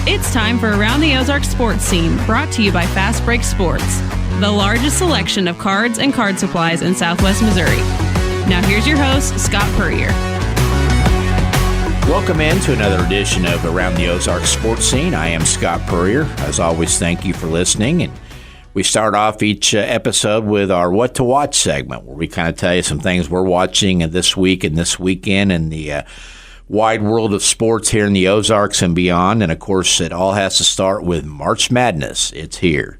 It's time for Around the Ozarks Sports Scene, brought to you by Fast Break Sports, the largest selection of cards and card supplies in Southwest Missouri. Now here's your host, Scott Puryear. Welcome in to another edition of Around the Ozarks Sports Scene. I am Scott Puryear. As always, thank you for listening. And we start off each episode with our What to Watch segment, where we kind of tell you some things we're watching this week and this weekend in the wide world of sports here in the Ozarks and beyond. And, of course, it all has to start with March Madness. It's here.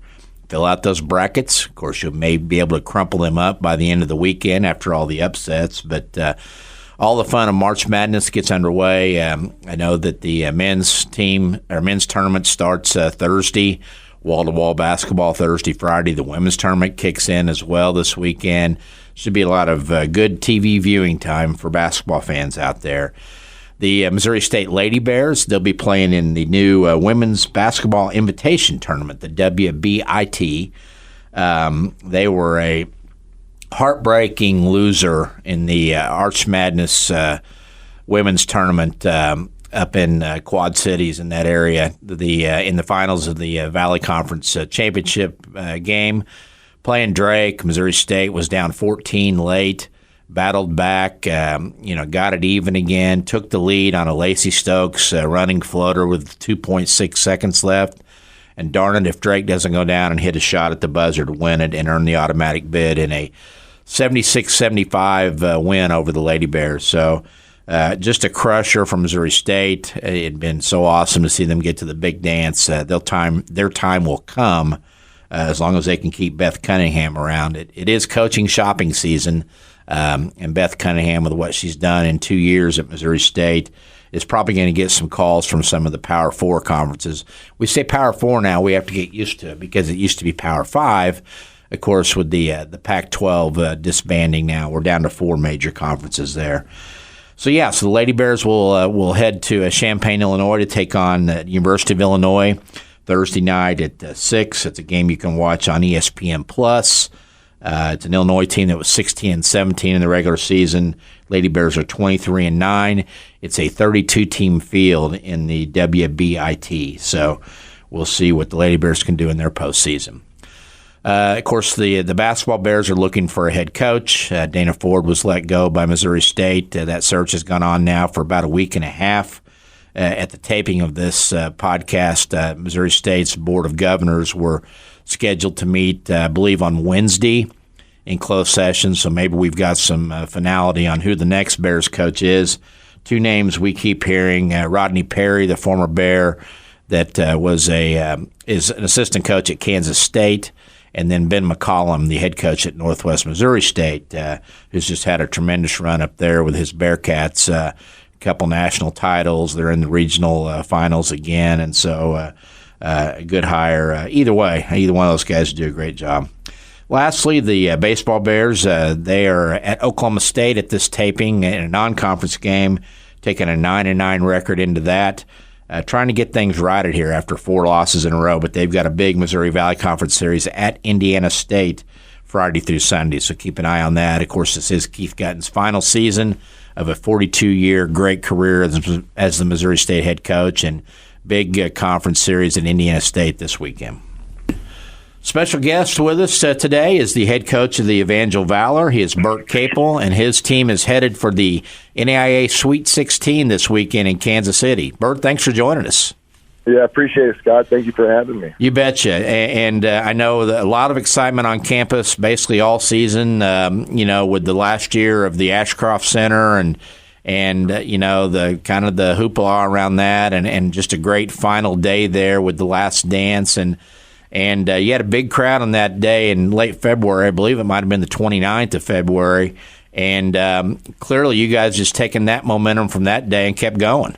Fill out those brackets. Of course, you may be able to crumple them up by the end of the weekend after all the upsets. But all the fun of March Madness gets underway. I know that the men's tournament starts Thursday. Wall-to-wall basketball Thursday, Friday. The women's tournament kicks in as well this weekend. Should be a lot of good TV viewing time for basketball fans out there. The Missouri State Lady Bears, they'll be playing in the new Women's Basketball Invitation Tournament, the WBIT. They were a heartbreaking loser in the Arch Madness women's tournament up in Quad Cities in that area. In the finals of the Valley Conference championship game, playing Drake, Missouri State was down 14 late. Battled back, got it even again, took the lead on a Lacey Stokes running floater with 2.6 seconds left. And darn it if Drake doesn't go down and hit a shot at the buzzer to win it and earn the automatic bid in a 76-75 win over the Lady Bears. So just a crusher from Missouri State. It had been so awesome to see them get to the big dance. Their time will come as long as they can keep Beth Cunningham around. It is coaching shopping season. And Beth Cunningham, with what she's done in 2 years at Missouri State, is probably going to get some calls from some of the Power 4 conferences. We say Power 4 now. We have to get used to it because it used to be Power 5. Of course, with the Pac-12 disbanding now, we're down to 4 major conferences there. So the Lady Bears will head to Champaign, Illinois to take on the University of Illinois Thursday night at 6. It's a game you can watch on ESPN+. It's an Illinois team that was 16-17 in the regular season. Lady Bears are 23-9. It's a 32-team field in the WBIT. So we'll see what the Lady Bears can do in their postseason. Of course, the basketball Bears are looking for a head coach. Dana Ford was let go by Missouri State. That search has gone on now for about a week and a half. At the taping of this podcast, Missouri State's Board of Governors were scheduled to meet, I believe, on Wednesday in closed session. So maybe we've got some finality on who the next Bears coach is. 2 names we keep hearing: Rodney Perry, the former Bear that is an assistant coach at Kansas State, and then Ben McCollum, the head coach at Northwest Missouri State, who's just had a tremendous run up there with his Bearcats. Couple national titles. They're in the regional finals again, and so a good hire. Either way, either one of those guys do a great job. Lastly, the baseball Bears, they are at Oklahoma State at this taping in a non-conference game, taking a 9-9 record into that, trying to get things righted here after 4 losses in a row, but they've got a big Missouri Valley Conference series at Indiana State Friday through Sunday, so keep an eye on that. Of course, this is Keith Gutton's final season of a 42-year great career as the Missouri State head coach, and big conference series at Indiana State this weekend. Special guest with us today is the head coach of the Evangel Valor. He is Bert Capel, and his team is headed for the NAIA Sweet 16 this weekend in Kansas City. Bert, thanks for joining us. Yeah, I appreciate it, Scott. Thank you for having me. You betcha. And I know that a lot of excitement on campus basically all season, with the last year of the Ashcroft Center and the kind of the hoopla around that and just a great final day there with the last dance. And you had a big crowd on that day in late February. I believe it might have been the 29th of February. And clearly you guys just taken that momentum from that day and kept going.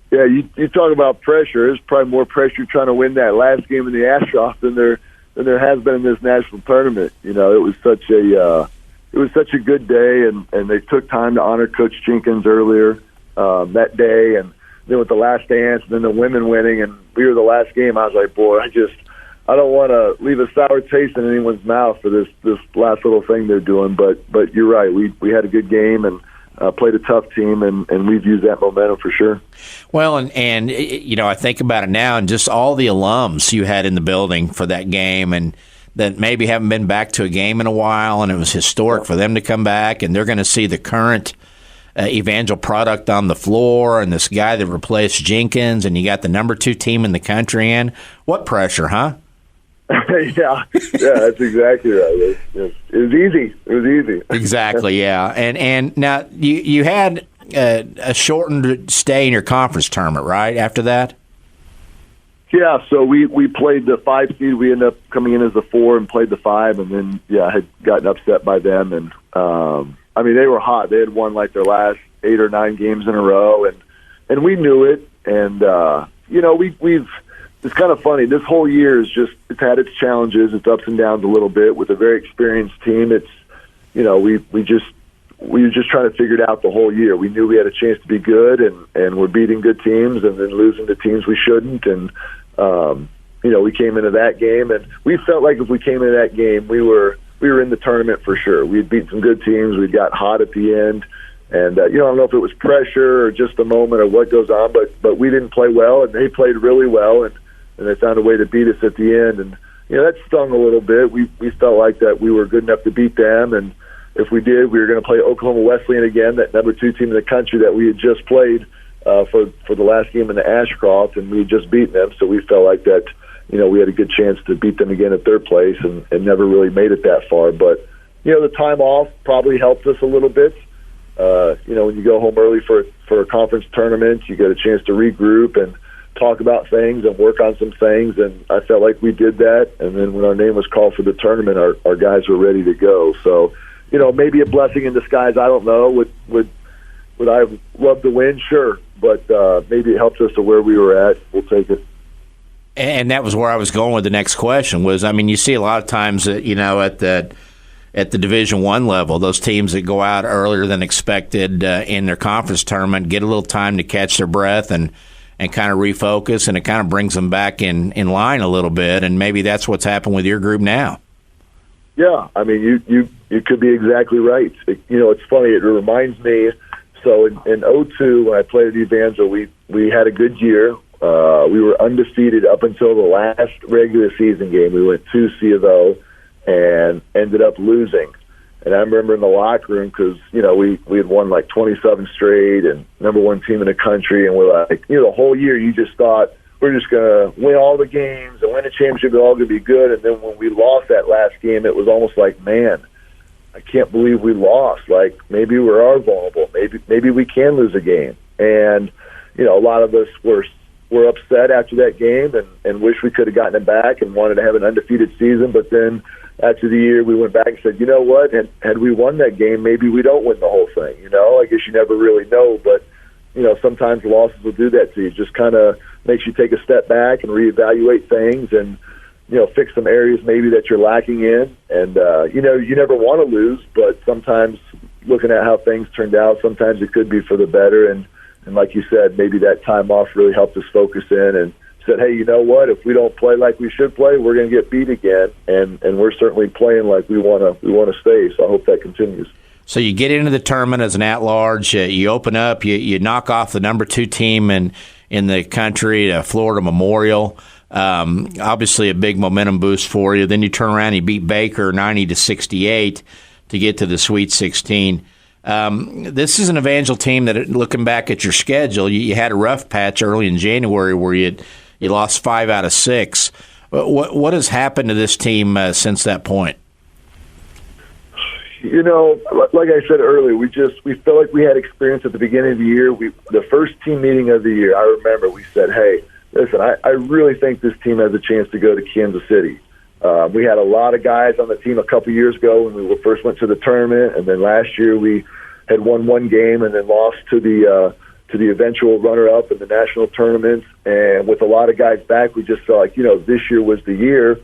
Yeah, you talk about pressure. There's probably more pressure trying to win that last game in the Ashcroft than there has been in this national tournament. It was such a good day, and they took time to honor Coach Jenkins earlier that day, and then with the last dance, and then the women winning, and we were the last game. I was like, boy, I don't want to leave a sour taste in anyone's mouth for this last little thing they're doing. But you're right. We had a good game, and played a tough team, and we've used that momentum for sure. Well, and I think about it now, and just all the alums you had in the building for that game, and that maybe haven't been back to a game in a while, and it was historic for them to come back, and they're going to see the current Evangel product on the floor, and this guy that replaced Jenkins, and you got the number 2 team in the country in. What pressure, huh? yeah, that's exactly right. It was easy. It was easy. Exactly, yeah. And now you had a shortened stay in your conference tournament, right, after that? Yeah, so we played the 5 seed. We ended up coming in as the 4 and played the 5, and then, I had gotten upset by them. And, they were hot. They had won, their last 8 or 9 games in a row, and we knew it. And, we've it's kind of funny. This whole year it's had its challenges, its ups and downs a little bit with a very experienced team. It's, we were just trying to figure it out the whole year. We knew we had a chance to be good, and we're beating good teams and then losing to teams we shouldn't. And, we came into that game, and we felt like if we came into that game, we were in the tournament for sure. We had beat some good teams. We got hot at the end. And, I don't know if it was pressure or just a moment or what goes on, but we didn't play well, and they played really well, and they found a way to beat us at the end. And, that stung a little bit. We felt like that we were good enough to beat them, and if we did, we were going to play Oklahoma Wesleyan again, that number 2 team in the country that we had just played for the last game in the Ashcroft, and we had just beaten them. So we felt like that, we had a good chance to beat them again at their place, and never really made it that far. But, the time off probably helped us a little bit. When you go home early for a conference tournament, you get a chance to regroup and talk about things and work on some things, and I felt like we did that. And then when our name was called for the tournament, our guys were ready to go. So, maybe a blessing in disguise. I don't know. Would I have loved to win? Sure, but maybe it helps us to where we were at. We'll take it. And that was where I was going with the next question. You see a lot of times that at the Division I level, those teams that go out earlier than expected in their conference tournament get a little time to catch their breath and kind of refocus, and it kind of brings them back in line a little bit, and maybe that's what's happened with your group now. Yeah, you could be exactly right. It's funny. It reminds me, so in 2002, when I played at Evangel, we had a good year. We were undefeated up until the last regular season game. We went to C of O and ended up losing. And I remember in the locker room, because, we had won 27 straight and number 1 team in the country. And we're like, the whole year you just thought we're just going to win all the games and win a championship. It's all going to be good. And then when we lost that last game, it was almost like, man, I can't believe we lost. Maybe we are vulnerable. Maybe we can lose a game. And, a lot of us were upset after that game and wish we could have gotten it back and wanted to have an undefeated season. But then after the year, we went back and said, you know what, had we won that game, maybe we don't win the whole thing. I guess you never really know, but, sometimes losses will do that to you. It just kind of makes you take a step back and reevaluate things and, fix some areas maybe that you're lacking in. And, you never want to lose, but sometimes looking at how things turned out, sometimes it could be for the better. And like you said, maybe that time off really helped us focus in and said, hey, you know what? If we don't play like we should play, we're going to get beat again, and we're certainly playing like we want to stay. So I hope that continues. So you get into the tournament as an at-large. You open up. You knock off the number 2 team in the country, Florida Memorial. Obviously, a big momentum boost for you. Then you turn around and you beat Baker 90-68 to get to the Sweet 16. This is an Evangel team that, looking back at your schedule, you had a rough patch early in January where you lost 5 out of 6. What has happened to this team since that point? Like I said earlier, we felt like we had experience at the beginning of the year. The first team meeting of the year, I remember we said, hey, listen, I really think this team has a chance to go to Kansas City. We had a lot of guys on the team a couple years ago when we first went to the tournament, and then last year we had won 1 game and then lost to the eventual runner-up in the national tournament. And with a lot of guys back, we just felt like, this year was the year.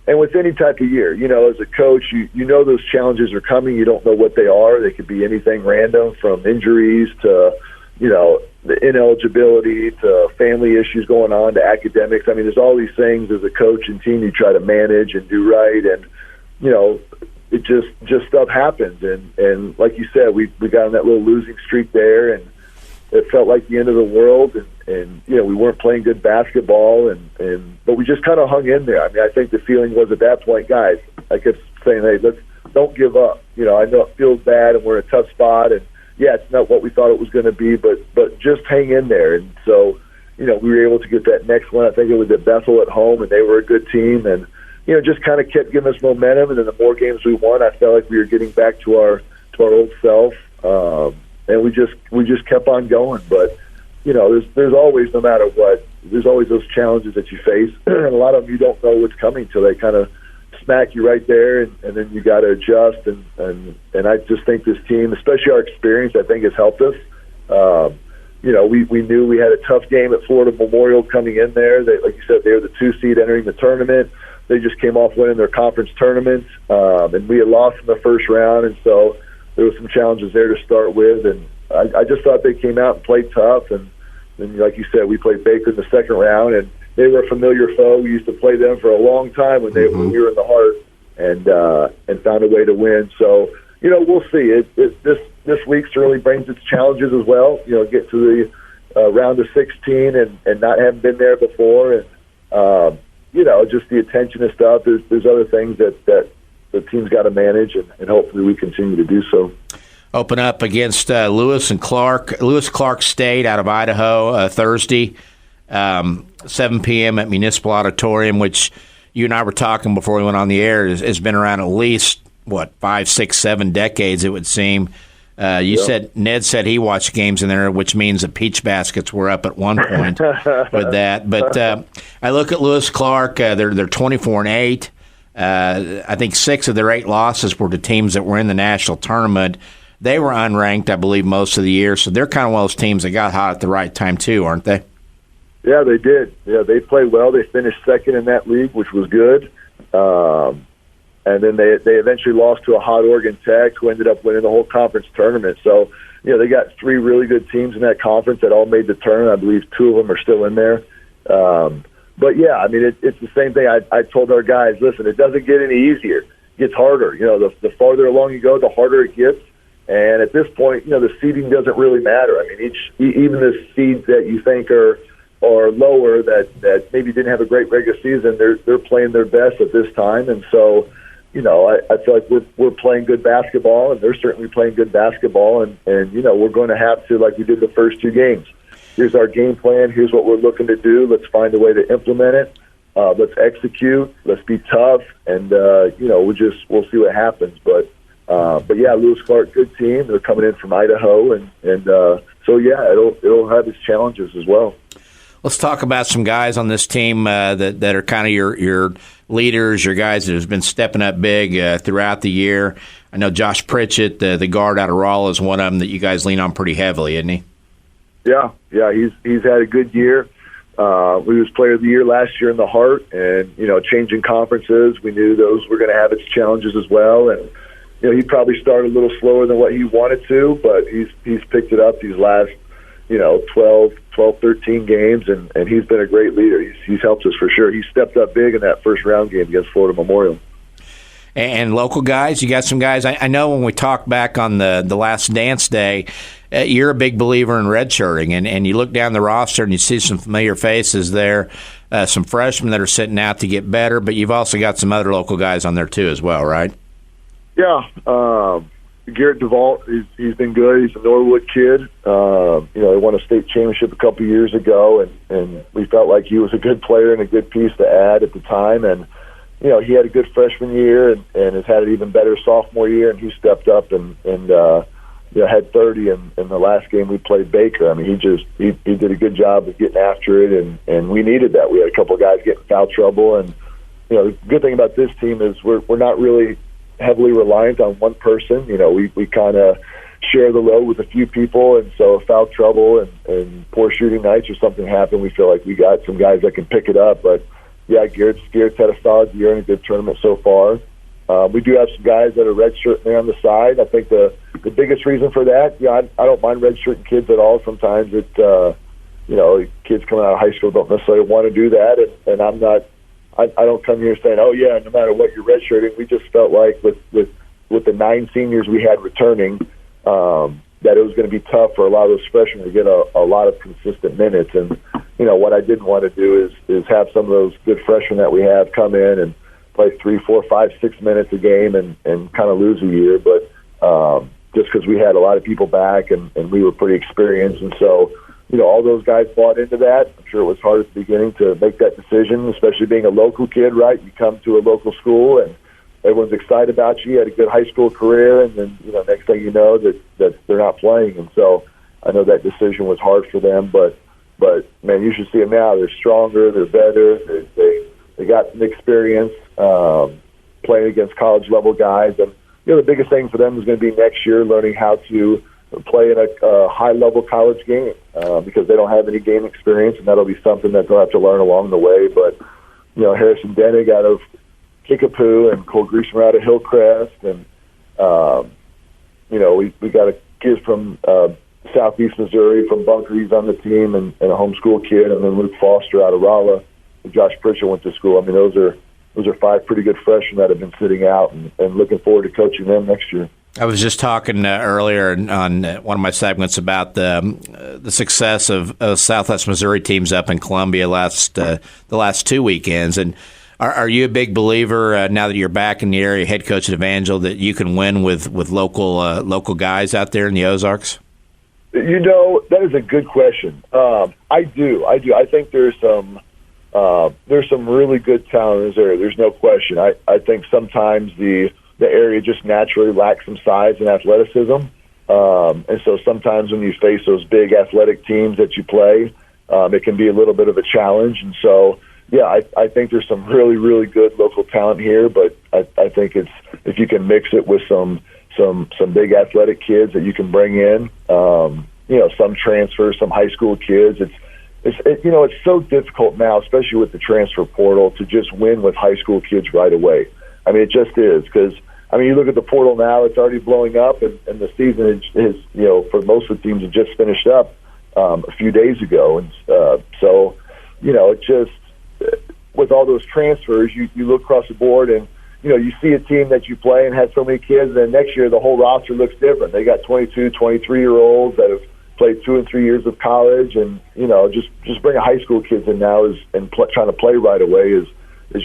And with any type of year, as a coach, you know those challenges are coming. You don't know what they are. They could be anything random from injuries to, the ineligibility to family issues going on to academics. There's all these things as a coach and team you try to manage and do right. And, it just stuff happens. And like you said, we got on that little losing streak there, and it felt like the end of the world. And you know, we weren't playing good basketball, but we just kind of hung in there. I mean, I think the feeling was at that point, guys, I kept saying, hey, don't give up. You know, I know it feels bad and we're in a tough spot, and yeah, it's not what we thought it was going to be, but just hang in there. And so, you know, we were able to get that next one. I think it was at Bethel at home, and they were a good team, and you know, just kind of kept giving us momentum. And then the more games we won, I felt like we were getting back to our old self, and we just kept on going. But you know, there's always, no matter what, there's always those challenges that you face, and a lot of them you don't know what's coming till they kind of smack you right there, and then you got to adjust. And I just think this team, especially our experience, I think has helped us. You know, we knew we had a tough game at Florida Memorial coming in there. They, like you said, they were the 2 seed entering the tournament. They just came off winning their conference tournaments, and we had lost in the first round, and so there were some challenges there to start with. And I just thought they came out and played tough. And like you said, we played Baker in the second round, and they were a familiar foe. We used to play them for a long time when we were in the heart, and found a way to win. So, you know, we'll see. This week certainly brings its challenges as well. You know, get to the round of 16 and not having been there before, and you know, just the attention and stuff. There's other things that the team's got to manage, and hopefully we continue to do so. Open up against Lewis Clark State out of Idaho Thursday, 7 p.m. at Municipal Auditorium, which you and I were talking before we went on the air, has been around at least, 5, 6, 7 decades, it would seem. Said Ned said he watched games in there, which means the peach baskets were up at one point with that. But I look at Lewis Clark; they're 24-8. I think 6 of their 8 losses were to teams that were in the national tournament. They were unranked, I believe, most of the year, so they're kind of one of those teams that got hot at the right time too, aren't they? Yeah, they did. Yeah, they played well. They finished second in that league, which was good. And then they eventually lost to a hot Oregon Tech, who ended up winning the whole conference tournament. So, you know, they got 3 really good teams in that conference that all made the tournament. I believe 2 of them are still in there. But, yeah, I mean, it's the same thing. I told our guys, listen, it doesn't get any easier. It gets harder. You know, the farther along you go, the harder it gets. And at this point, you know, the seeding doesn't really matter. I mean, even the seeds that you think are lower that maybe didn't have a great regular season, they're playing their best at this time. And so, you know, I feel like we're playing good basketball, and they're certainly playing good basketball, and you know, we're going to have to, like we did the first 2 games. Here's our game plan. Here's what we're looking to do. Let's find a way to implement it. Let's execute. Let's be tough, and you know, we'll see what happens. But yeah, Lewis Clark, good team. They're coming in from Idaho, and so yeah, it'll have its challenges as well. Let's talk about some guys on this team that are kind of your leaders, your guys that have been stepping up big throughout the year. I know Josh Pritchett, the guard out of Rolla, is one of them that you guys lean on pretty heavily, isn't he? Yeah, he's had a good year. He was Player of the Year last year in the Heart, and you know, changing conferences, we knew those were going to have its challenges as well. And you know, he probably started a little slower than what he wanted to, but he's picked it up these last 12, 13 games, and he's been a great leader. He's helped us for sure. He stepped up big in that first round game against Florida Memorial. And local guys, you got some guys. I know when we talked back on the last dance day, you're a big believer in redshirting, and you look down the roster and you see some familiar faces there, some freshmen that are sitting out to get better, but you've also got some other local guys on there too as well, right? Yeah, Garrett DeVault, he's been good. He's a Norwood kid. He won a state championship a couple years ago, and we felt like he was a good player and a good piece to add at the time. And you know, he had a good freshman year and has had an even better sophomore year, and he stepped up and had 30 in the last game we played Baker. I mean, he did a good job of getting after it, and we needed that. We had a couple of guys get in foul trouble, and you know, the good thing about this team is we're not really heavily reliant on one person. You know, we kind of share the load with a few people, and so if foul trouble and poor shooting nights or something happen, we feel like we got some guys that can pick it up. But yeah, Garrett's had a solid year and a good tournament so far. We do have some guys that are redshirting there on the side. I think the biggest reason for that, I don't mind redshirting kids at all. Sometimes kids coming out of high school don't necessarily want to do that, and I'm not I don't come here saying, oh yeah, no matter what you're redshirting. We just felt like with the 9 seniors we had returning, that it was going to be tough for a lot of those freshmen to get a lot of consistent minutes. And what I didn't want to do is have some of those good freshmen that we have come in and play 3, 4, 5, 6 minutes a game and kind of lose a year. But just because we had a lot of people back and we were pretty experienced, and so all those guys bought into that. I'm sure it was hard at the beginning to make that decision, especially being a local kid, right? You come to a local school and everyone's excited about you. You had a good high school career, and then next thing you know that they're not playing. And so I know that decision was hard for them, but man, you should see them now. They're stronger, they're better, they got some experience playing against college level guys. And the biggest thing for them is going to be next year learning how to play in a high level college game because they don't have any game experience, and that'll be something that they'll have to learn along the way. But Harrison Dennig out of Kickapoo and Cole Griesemer out of Hillcrest, and we got a kid from Southeast Missouri from Bunker. He's on the team and a homeschool kid, and then Luke Foster out of Rolla, who Josh Pritchett went to school. I mean, those are 5 pretty good freshmen that have been sitting out, and looking forward to coaching them next year. I was just talking earlier on one of my segments about the success of Southwest Missouri teams up in Columbia the last 2 weekends. And are you a big believer now that you're back in the area, head coach at Evangel, that you can win with local guys out there in the Ozarks? That is a good question. I do. I think there's some really good talent in this area. There's no question. I think sometimes the area just naturally lacks some size and athleticism. And so sometimes when you face those big athletic teams that you play, it can be a little bit of a challenge. And so, yeah, I think there's some really, really good local talent here, but I think it's if you can mix it with some big athletic kids that you can bring in, some transfers, some high school kids. It's so difficult now, especially with the transfer portal, to just win with high school kids right away. I mean, it just is because, you look at the portal now, it's already blowing up, and the season is for most of the teams, it just finished up a few days ago. And so, it just, with all those transfers, you look across the board and, you see a team that you play and has so many kids, and then next year the whole roster looks different. They got 22, 23-year-olds that have played 2 and 3 years of college, and, just bringing high school kids in now trying to play right away is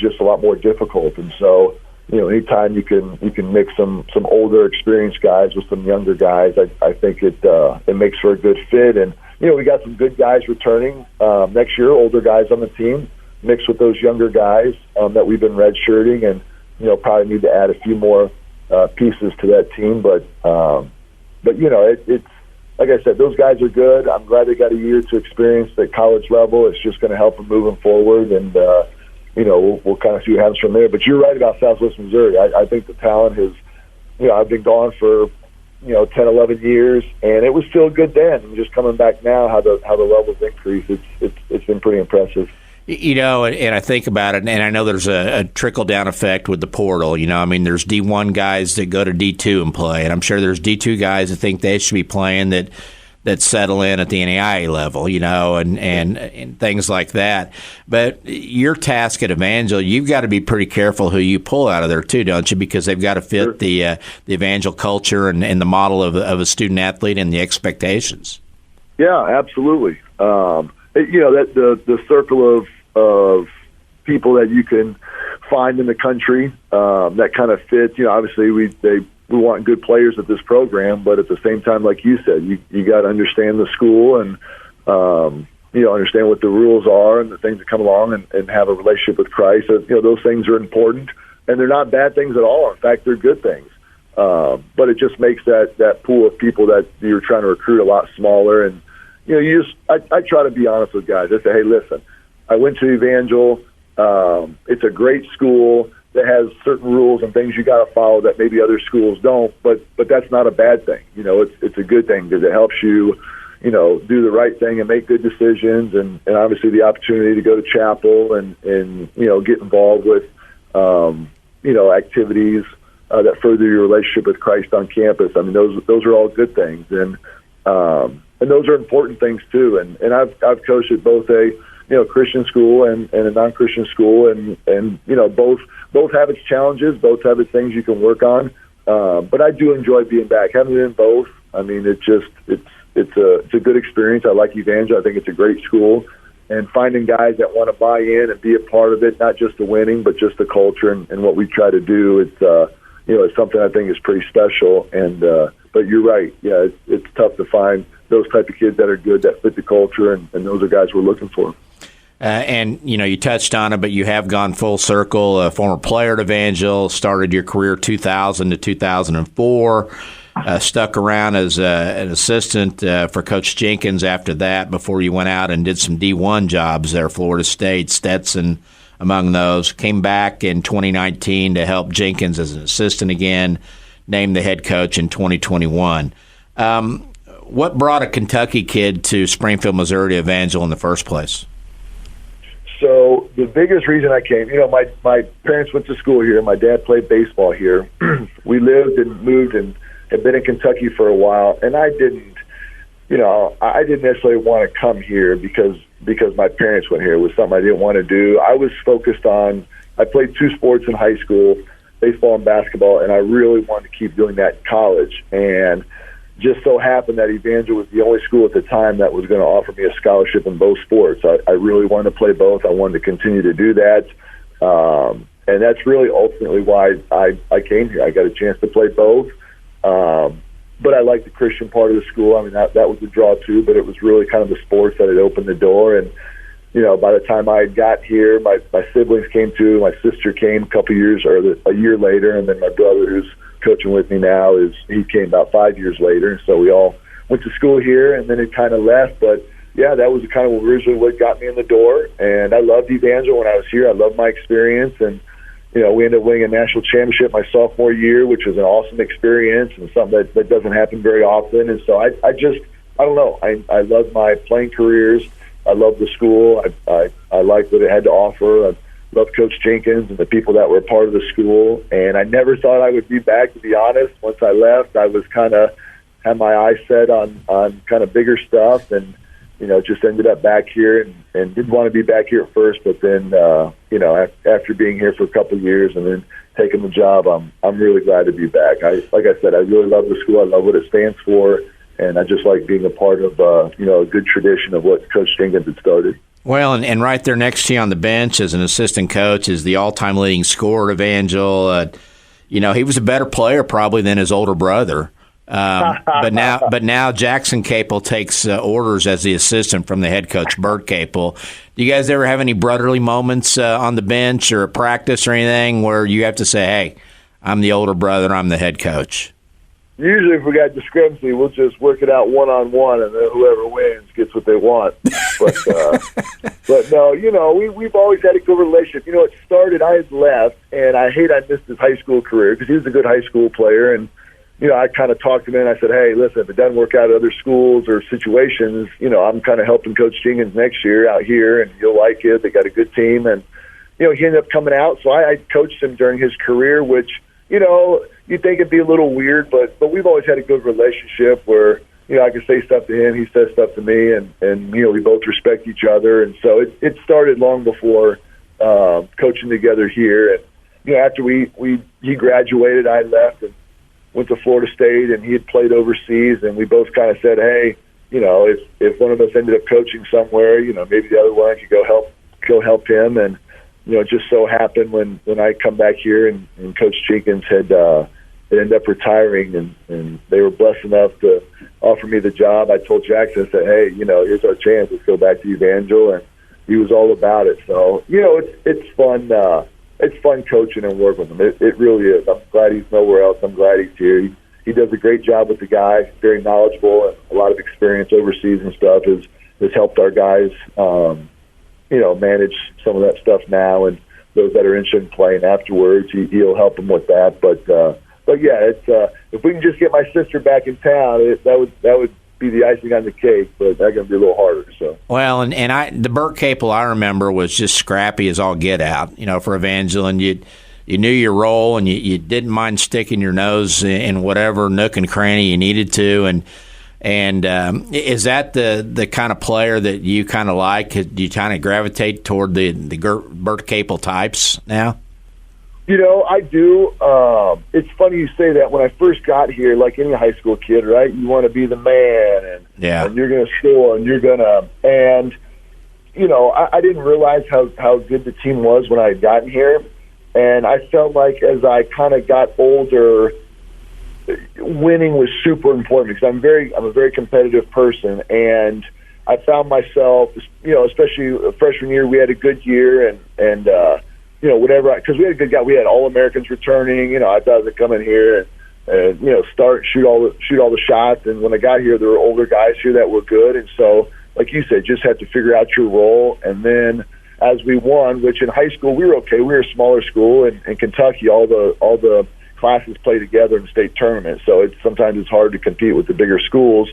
just a lot more difficult. And so, anytime you can mix some older, experienced guys with some younger guys, I think it makes for a good fit. And we got some good guys returning next year, older guys on the team, mixed with those younger guys that we've been redshirting, and probably need to add a few more pieces to that team. But it's like I said, those guys are good. I'm glad they got a year to experience at college level. It's just going to help them moving forward, and we'll kind of see what happens from there. But you're right about Southwest Missouri. I think the talent has, I've been gone for 10, 11 years, and it was still good then. And just coming back now, how the levels increase, it's been pretty impressive. And I think about it, and I know there's a trickle-down effect with the portal. There's D1 guys that go to D2 and play, and I'm sure there's D2 guys that think they should be playing that settle in at the NAIA level, and things like that. But your task at Evangel, you've got to be pretty careful who you pull out of there too, don't you? Because they've got to fit Sure. the Evangel culture and the model of a student-athlete and the expectations. Yeah, absolutely. That the circle of people that you can find in the country that kind of fit. Obviously we want good players at this program, but at the same time, like you said, you got to understand the school and understand what the rules are and the things that come along, and have a relationship with Christ. So, those things are important, and they're not bad things at all. In fact, they're good things. But it just makes that pool of people that you're trying to recruit a lot smaller. And I try to be honest with guys. I say, hey, listen, I went to Evangel. It's a great school that has certain rules and things you got to follow that maybe other schools don't. But that's not a bad thing. It's a good thing because it helps you, do the right thing and make good decisions. And obviously the opportunity to go to chapel and get involved with, activities that further your relationship with Christ on campus. Those are all good things. And those are important things too. And I've coached at both a Christian school and a non-Christian school, and both have its challenges, both have its things you can work on. But I do enjoy being back. Having been in both, I mean, it's a good experience. I like Evangel. I think it's a great school, and finding guys that want to buy in and be a part of it, not just the winning, but just the culture and what we try to do. It's something I think is pretty special. And but you're right. Yeah, it's tough to find those type of kids that are good, that fit the culture, and those are guys we're looking for. And, you touched on it, but you have gone full circle. A former player at Evangel, started your career 2000 to 2004, stuck around as an assistant for Coach Jenkins after that before you went out and did some D1 jobs there, Florida State, Stetson among those. Came back in 2019 to help Jenkins as an assistant again, named the head coach in 2021. What brought a Kentucky kid to Springfield, Missouri to Evangel in the first place? So the biggest reason I came, my parents went to school here. My dad played baseball here. We lived and moved and had been in Kentucky for a while. And I didn't necessarily want to come here because my parents went here. It was something I didn't want to do. I was focused on, I played two sports in high school, baseball and basketball, and I really wanted to keep doing that in college. And just so happened that Evangel was the only school at the time that was going to offer me a scholarship in both sports. I really wanted to play both. I wanted to continue to do that. And that's really ultimately why I came here. I got a chance to play both. But I liked the Christian part of the school. I mean, that was a draw too, but it was really kind of the sports that had opened the door. And, by the time I got here, my siblings came too. My sister came a year later, and then my brother, who's coaching with me now, he came about 5 years later. And so we all went to school here, and then it kind of left. But yeah, that was kind of originally what got me in the door. And I loved Evangel when I was here. I loved my experience, and we ended up winning a national championship my sophomore year, which was an awesome experience and something that doesn't happen very often. And so I don't know. I loved my playing careers. I loved the school. I liked what it had to offer. I loved Coach Jenkins and the people that were part of the school. And I never thought I would be back, to be honest. Once I left, I was had my eyes set on kind of bigger stuff, and just ended up back here and didn't want to be back here at first, but then after being here for a couple of years and then taking the job, I'm really glad to be back. Like I said, I really love the school. I love what it stands for, and I just like being a part of a good tradition of what Coach Jenkins had started. Well, and right there next to you on the bench as an assistant coach is the all-time leading scorer at Evangel. He was a better player probably than his older brother. But now Jackson Capel takes orders as the assistant from the head coach, Bert Capel. Do you guys ever have any brotherly moments on the bench or at practice or anything where you have to say, hey, I'm the older brother, I'm the head coach? Usually if we got discrepancy, we'll just work it out one-on-one, and then whoever wins gets what they want. But no, we've always had a good relationship. It started, I had left, and I missed his high school career because he was a good high school player, and I kind of talked to him, and I said, hey, listen, if it doesn't work out at other schools or situations, I'm kind of helping Coach Jenkins next year out here, and you'll like it. They got a good team. And, he ended up coming out. So I coached him during his career, which, you'd think it'd be a little weird, but we've always had a good relationship where, I can say stuff to him, he says stuff to me, and we both respect each other. And so it started long before coaching together here. And, after he graduated, I left and went to Florida State, and he had played overseas, and we both kind of said, hey, if one of us ended up coaching somewhere, maybe the other one could go help him. And, it just so happened when I come back here and Coach Jenkins had ended up retiring, and they were blessed enough to offer me the job. I told Jackson, I said, hey, here's our chance. Let's go back to Evangel. And he was all about it. So, it's fun. It's fun coaching and working with him. It really is. I'm glad he's nowhere else. I'm glad he's here. He does a great job with the guys, very knowledgeable, and a lot of experience overseas and stuff has helped our guys, manage some of that stuff now, and those that are interested in playing afterwards, he'll help them with that. But yeah, it's if we can just get my sister back in town, that would be the icing on the cake, but that's going to be a little harder. So well, and the Bert Capel I remember was just scrappy as all get out, for Evangel, and you knew your role, and you didn't mind sticking your nose in whatever nook and cranny you needed to, and And is that the kind of player that you kind of like? Do you kind of gravitate toward the Bert Capel types now? I do. It's funny you say that. When I first got here, like any high school kid, right, you want to be the man, and you're going to score, and you're going to, and, I didn't realize how good the team was when I had gotten here. And I felt like as I kind of got older, winning was super important because I'm a very competitive person, and I found myself, especially freshman year, we had a good year, and whatever, because we had a good guy, we had All-Americans returning. I thought I would come in here and shoot all the shots. And when I got here, there were older guys here that were good, and so, like you said, just had to figure out your role. And then as we won, which in high school we were okay, we were a smaller school, and in Kentucky all the classes play together in state tournaments, so sometimes it's hard to compete with the bigger schools.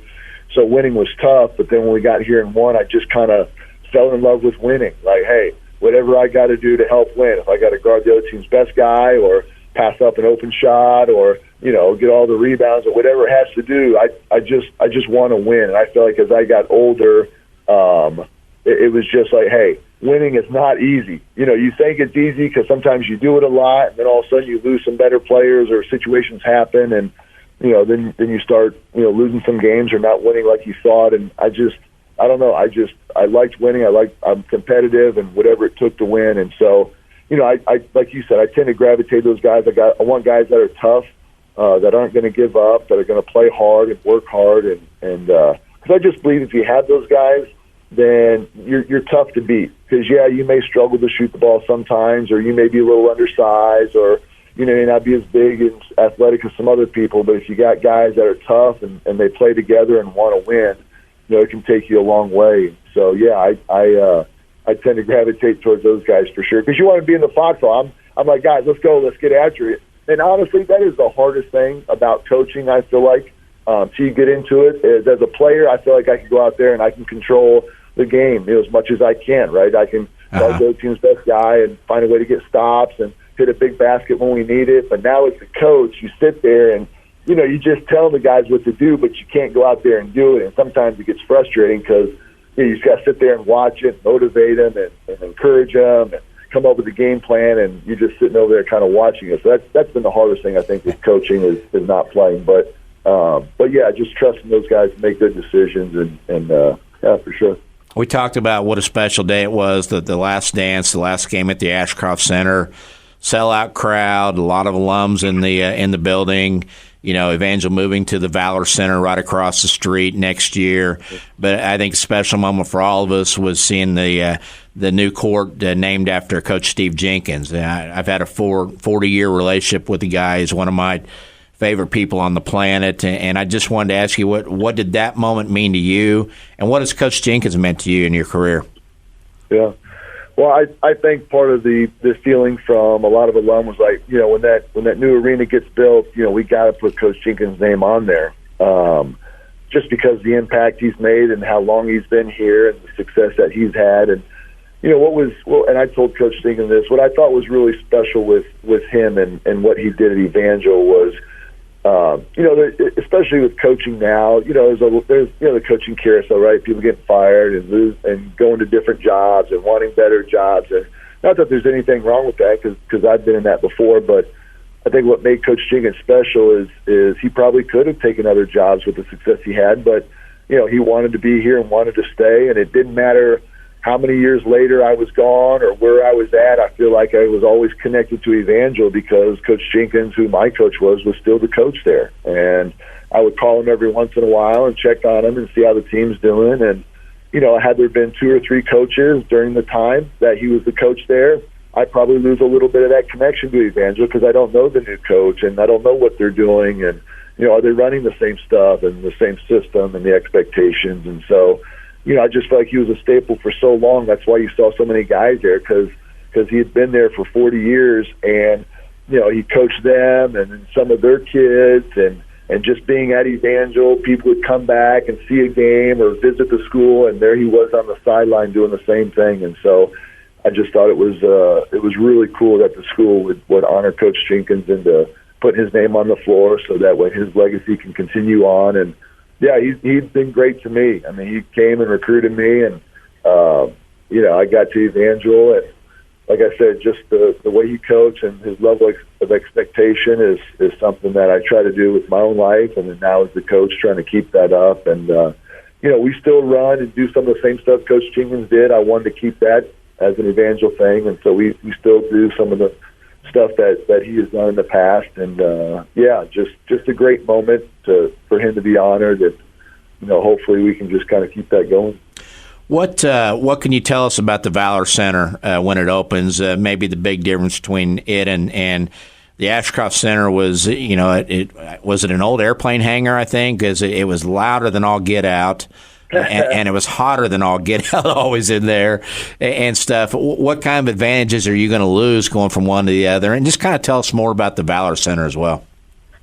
So winning was tough, but then when we got here and won, I just kind of fell in love with winning. Like, hey, whatever I got to do to help win, if I got to guard the other team's best guy or pass up an open shot or get all the rebounds or whatever it has to do, I just want to win. And I feel like as I got older, it was just like, hey, winning is not easy. You think it's easy because sometimes you do it a lot, and then all of a sudden you lose some better players or situations happen, and then you start losing some games or not winning like you thought. And I don't know. I liked winning. I'm competitive and whatever it took to win. And so, I like you said, I tend to gravitate those guys. I want guys that are tough, that aren't going to give up, that are going to play hard and work hard. And because I just believe if you have those guys, then you're tough to beat. Because, you may struggle to shoot the ball sometimes, or you may be a little undersized, or you may not be as big and athletic as some other people. But if you got guys that are tough and they play together and want to win, it can take you a long way. So, I tend to gravitate towards those guys for sure. Because you want to be in the foxhole. I'm like, guys, let's go. Let's get after it. And honestly, that is the hardest thing about coaching, I feel like. Till you get into it, is as a player, I feel like I can go out there and I can control the game as much as I can, right? I can guard the team's best guy and find a way to get stops and hit a big basket when we need it. But now as a coach, you sit there and, you just tell the guys what to do, but you can't go out there and do it. And sometimes it gets frustrating because you just got to sit there and watch it, motivate them and encourage them and come up with a game plan, and you're just sitting over there kind of watching it. So that's been the hardest thing, I think, with coaching is not playing. But just trusting those guys to make good decisions and for sure. We talked about what a special day it was, the last dance, the last game at the Ashcroft Center, sellout crowd, a lot of alums in the building. Evangel moving to the Valor Center right across the street next year. But I think a special moment for all of us was seeing the new court named after Coach Steve Jenkins. I've had a 40-year relationship with the guy. He's one of my favorite people on the planet, and I just wanted to ask you, what did that moment mean to you, and what has Coach Jenkins meant to you in your career? Yeah. Well, I think part of the feeling from a lot of alum was like, when that new arena gets built, we got to put Coach Jenkins' name on there, just because the impact he's made and how long he's been here and the success that he's had. And and I told Coach Jenkins this, what I thought was really special with him and what he did at Evangel was, especially with coaching now, there's the coaching carousel, right? People getting fired and going to different jobs and wanting better jobs. And not that there's anything wrong with that, because I've been in that before. But I think what made Coach Jenkins special is he probably could have taken other jobs with the success he had, but he wanted to be here and wanted to stay, and it didn't matter how many years later I was gone or where I was at. I feel like I was always connected to Evangel because Coach Jenkins, who my coach was still the coach there. And I would call him every once in a while and check on him and see how the team's doing. And, had there been 2 or 3 coaches during the time that he was the coach there, I'd probably lose a little bit of that connection to Evangel because I don't know the new coach and I don't know what they're doing. And, are they running the same stuff and the same system and the expectations? And so, I just felt like he was a staple for so long. That's why you saw so many guys there, because he had been there for 40 years, and he coached them and then some of their kids, and just being at Evangel, people would come back and see a game or visit the school, and there he was on the sideline doing the same thing. And so I just thought it was really cool that the school would honor Coach Jenkins and to put his name on the floor so that way his legacy can continue on. And Yeah, he's been great to me. I mean, he came and recruited me, and I got to Evangel, and like I said, just the way he coached and his level of expectation is something that I try to do with my own life, and then now as the coach, trying to keep that up. And we still run and do some of the same stuff Coach Chingman's did. I wanted to keep that as an Evangel thing, and so we still do some of the stuff that he has done in the past. And just a great moment for him to be honored, and hopefully we can just kind of keep that going. What can you tell us about the Valor Center when it opens? Maybe the big difference between it and the Ashcroft Center was, was it an old airplane hangar? I think because it was louder than all get out, and it was hotter than all get out, always in there and stuff. What kind of advantages are you going to lose going from one to the other? And just kind of tell us more about the Valor Center as well.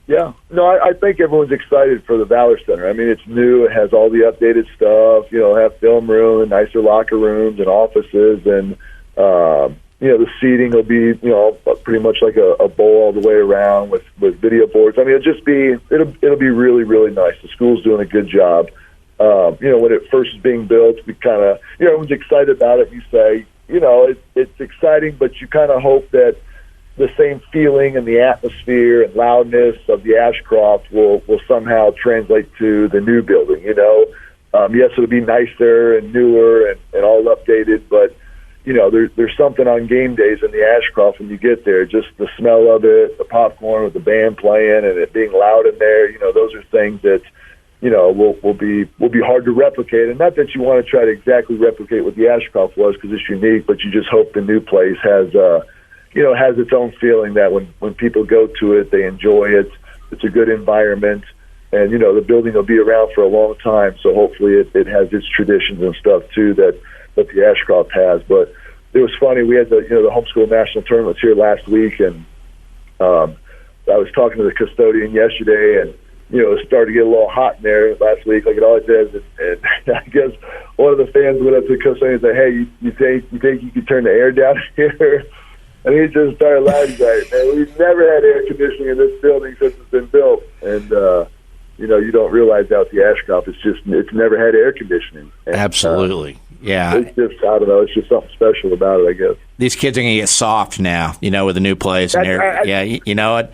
Yeah, no, I think everyone's excited for the Valor Center. I mean, it's new. It has all the updated stuff. Have film room and nicer locker rooms and offices, and the seating will be pretty much like a bowl all the way around with video boards. I mean, it'll be really, really nice. The school's doing a good job. When it first is being built, we kind of everyone's excited about it. You say it's exciting, but you kind of hope that the same feeling and the atmosphere and loudness of the Ashcroft will somehow translate to the new building. Yes, it'll be nicer and newer and all updated, but there's something on game days in the Ashcroft when you get there. Just the smell of it, the popcorn with the band playing, and it being loud in there. Those are things that will be hard to replicate. And not that you want to try to exactly replicate what the Ashcroft was, because it's unique, but you just hope the new place has its own feeling that when people go to it, they enjoy it. It's a good environment, and the building will be around for a long time. So hopefully it has its traditions and stuff too that the Ashcroft has. But it was funny. We had the homeschool national tournaments here last week, and I was talking to the custodian yesterday, and it started to get a little hot in there last week, like it always does. And I guess one of the fans went up to the custodian and said, "Hey, you think you could turn the air down here?" And he just started laughing. He's like, "Man, we've never had air conditioning in this building since it's been built." And you don't realize out the Ashcroft, it's never had air conditioning. And, absolutely. Yeah. It's just, I don't know, it's just something special about it, I guess. These kids are going to get soft now, with the new place. And you know what?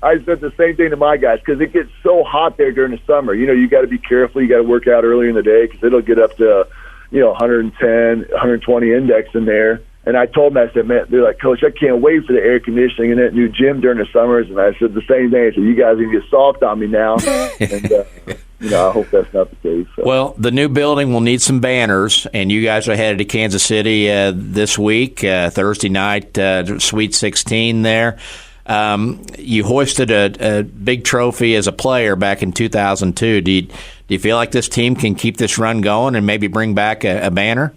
I said the same thing to my guys, because it gets so hot there during the summer. You got to be careful. You got to work out earlier in the day, because it'll get up to, 110, 120 index in there. And I told them, I said, man, they're like, Coach, I can't wait for the air conditioning in that new gym during the summers. And I said the same thing. I said, you guys are going to get soft on me now. And, I hope that's not the case. So. Well, the new building will need some banners, and you guys are headed to Kansas City this week, Thursday night, Sweet 16 there. You hoisted a big trophy as a player back in 2002. Do you feel like this team can keep this run going and maybe bring back a banner?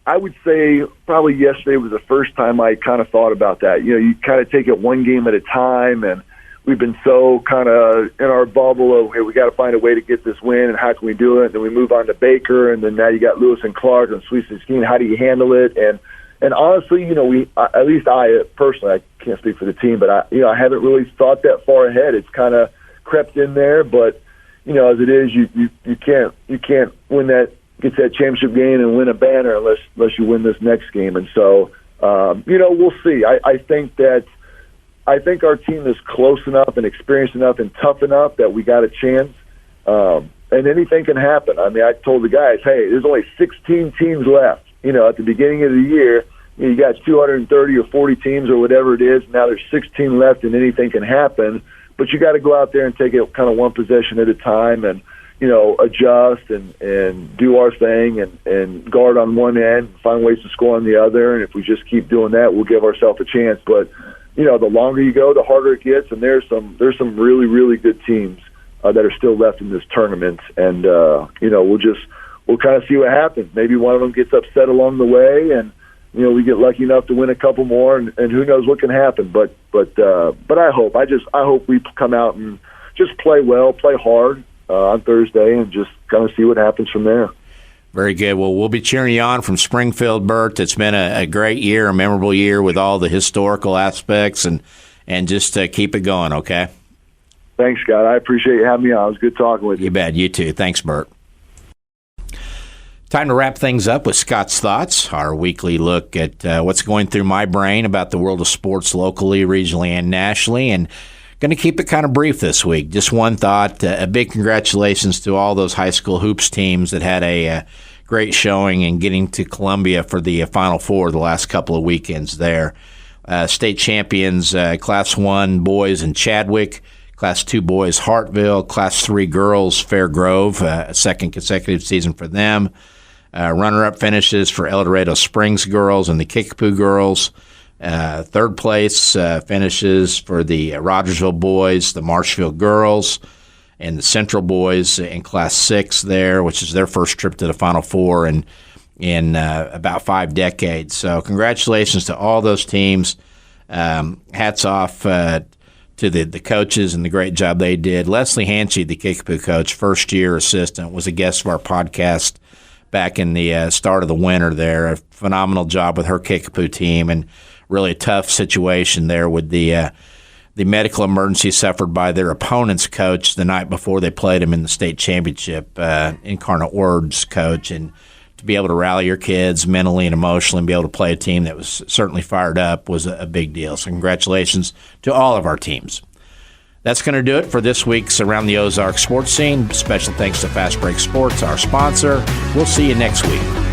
I would say probably yesterday was the first time I kind of thought about that. You kind of take it one game at a time, and we've been so kind of in our bubble of, hey, we got to find a way to get this win, and how can we do it? And then we move on to Baker, and then now you got Lewis and Clark and Sweet 16. How do you handle it? And honestly, at least I personally, I can't speak for the team, but I haven't really thought that far ahead. It's kind of crept in there, but as it is, you can't win that. Get that championship game and win a banner unless you win this next game. And so, we'll see. I think our team is close enough and experienced enough and tough enough that we got a chance. And anything can happen. I mean, I told the guys, hey, there's only 16 teams left. At the beginning of the year, you got 230 or 40 teams or whatever it is. Now there's 16 left, and anything can happen. But you got to go out there and take it kind of one possession at a time, and adjust and do our thing and guard on one end, find ways to score on the other. And if we just keep doing that, we'll give ourselves a chance. But, the longer you go, the harder it gets. And there's some really, really good teams that are still left in this tournament. And, we'll kind of see what happens. Maybe one of them gets upset along the way, and, we get lucky enough to win a couple more, and who knows what can happen. But I hope we come out and just play well, play hard, on Thursday, and just kind of see what happens from there. Very good. Well, we'll be cheering you on from Springfield, Bert. It's been a great year, a memorable year with all the historical aspects, and just keep it going, okay? Thanks, Scott. I appreciate you having me on. It was good talking with you. You bet. You too. Thanks, Bert. Time to wrap things up with Scott's Thoughts, our weekly look at what's going through my brain about the world of sports locally, regionally, and nationally. And going to keep it kind of brief this week. Just one thought. A big congratulations to all those high school hoops teams that had a great showing in getting to Columbia for the Final Four the last couple of weekends there. State champions, Class 1 boys in Chadwick, Class 2 boys Hartville, Class 3 girls Fair Grove, a second consecutive season for them. Runner-up finishes for El Dorado Springs girls and the Kickapoo girls. Third place finishes for the Rogersville boys, the Marshfield girls, and the Central boys in Class 6 there, which is their first trip to the Final Four in about 5 decades. So congratulations to all those teams. Hats off to the coaches and the great job they did. Leslie Hanchy, the Kickapoo coach, first-year assistant, was a guest of our podcast back in the start of the winter there. A phenomenal job with her Kickapoo team, and really a tough situation there with the medical emergency suffered by their opponent's coach the night before they played him in the state championship, Incarnate Word's coach. And to be able to rally your kids mentally and emotionally and be able to play a team that was certainly fired up was a big deal. So congratulations to all of our teams. That's going to do it for this week's Around the Ozarks sports scene. Special thanks to Fast Break Sports, our sponsor. We'll see you next week.